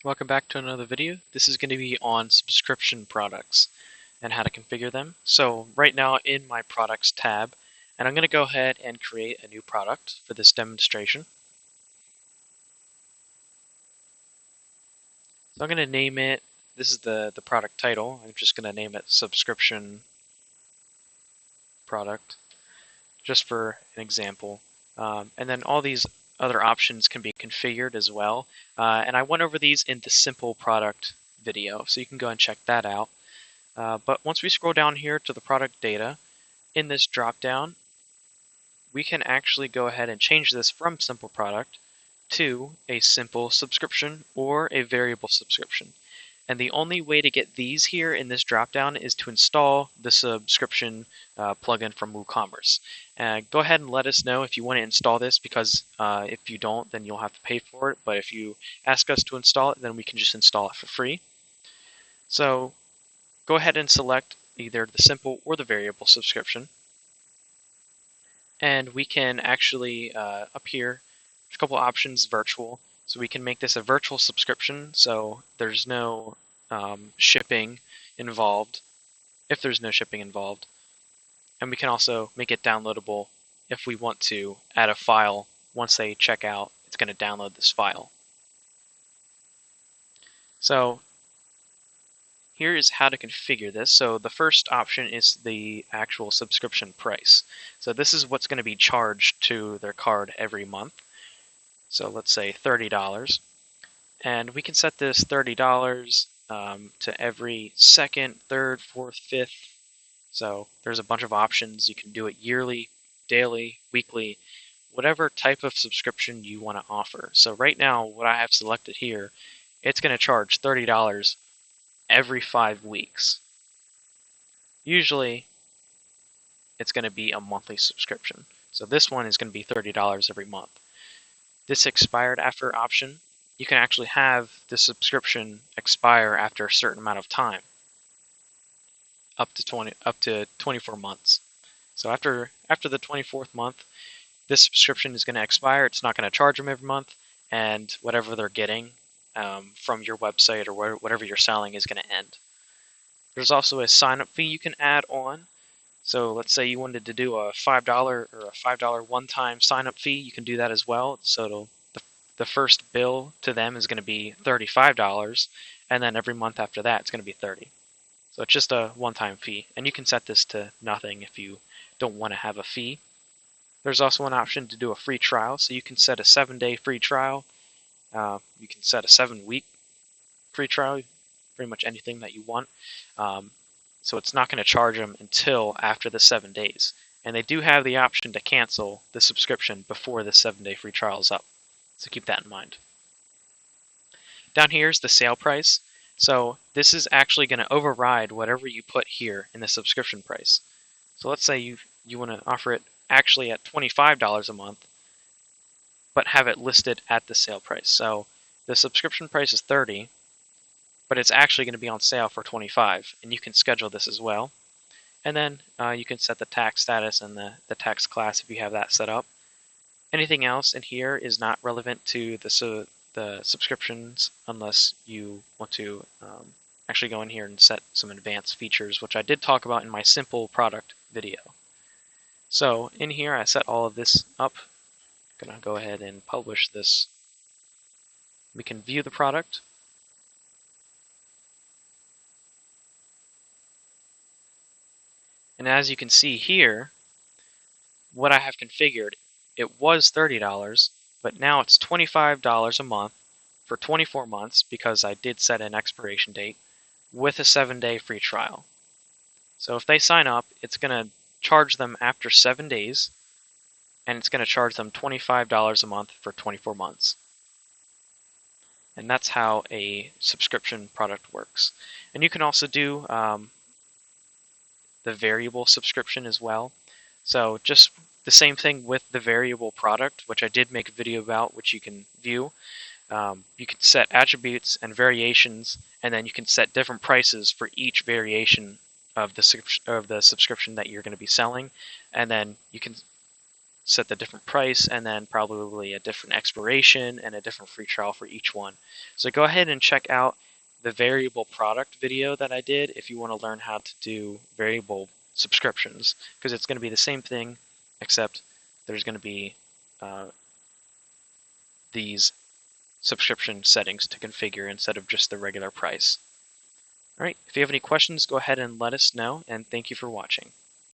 Welcome back to another video. This is going to be on subscription products and how to configure them. So right now in my products tab, and I'm going to go ahead and create a new product for this demonstration. So I'm going to name it, this is the product title, I'm just going to name it subscription product just for an example. And then all these other options can be configured as well. And I went over these in the simple product video, so you can go and check that out. But once we scroll down here to the product data, in this drop-down, we can actually go ahead and change this from simple product to a simple subscription or a variable subscription. And the only way to get these here in this drop-down is to install the subscription plugin from WooCommerce. Go ahead and let us know if you want to install this, because if you don't, then you'll have to pay for it. But if you ask us to install it, then we can just install it for free. So go ahead and select either the simple or the variable subscription. And we can actually, up here, there's a couple options, virtual. So we can make this a virtual subscription, so there's no shipping involved, if there's no shipping involved. And we can also make it downloadable if we want to add a file. Once they check out, it's going to download this file. So here is how to configure this. So the first option is the actual subscription price. So this is what's going to be charged to their card every month. So let's say $30. And we can set this $30 to every second, third, fourth, fifth. So there's a bunch of options. You can do it yearly, daily, weekly, whatever type of subscription you want to offer. So right now, what I have selected here, it's going to charge $30 every 5 weeks. Usually, it's going to be a monthly subscription. So this one is going to be $30 every month. This expired after option, you can actually have the subscription expire after a certain amount of time, up to 24 months. So after the 24th month, this subscription is going to expire. It's not going to charge them every month, and whatever they're getting from your website or whatever you're selling is going to end. There's also a sign-up fee you can add on. So let's say you wanted to do a $5 or a $5 one-time sign-up fee, you can do that as well. So the first bill to them is going to be $35, and then every month after that it's going to be $30. So it's just a one-time fee, and you can set this to nothing if you don't want to have a fee. There's also an option to do a free trial, so you can set a 7-day free trial. You can set a 7-week free trial, pretty much anything that you want. So it's not going to charge them until after the 7 days. And they do have the option to cancel the subscription before the 7-day free trial is up. So keep that in mind. Down here is the sale price. So this is actually going to override whatever you put here in the subscription price. So let's say you want to offer it actually at $25 a month, but have it listed at the sale price. So the subscription price is $30, but it's actually going to be on sale for $25, and you can schedule this as well. And then you can set the tax status and the tax class if you have that set up. Anything else in here is not relevant to the subscriptions unless you want to actually go in here and set some advanced features, which I did talk about in my simple product video. So in here I set all of this up. I'm going to go ahead and publish this. We can view the product. And as you can see here, what I have configured, it was $30, but now it's $25 a month for 24 months because I did set an expiration date with a 7-day free trial. So if they sign up, it's going to charge them after 7 days, and it's going to charge them $25 a month for 24 months. And that's how a subscription product works. And you can also do the variable subscription as well. So just the same thing with the variable product, which I did make a video about, which you can view. You can set attributes and variations, and then you can set different prices for each variation of the subscription that you're going to be selling. And then you can set the different price and then probably a different expiration and a different free trial for each one. So go ahead and check out the variable product video that I did if you want to learn how to do variable subscriptions, because it's going to be the same thing except there's going to be these subscription settings to configure instead of just the regular price. All right, if you have any questions, go ahead and let us know, and thank you for watching.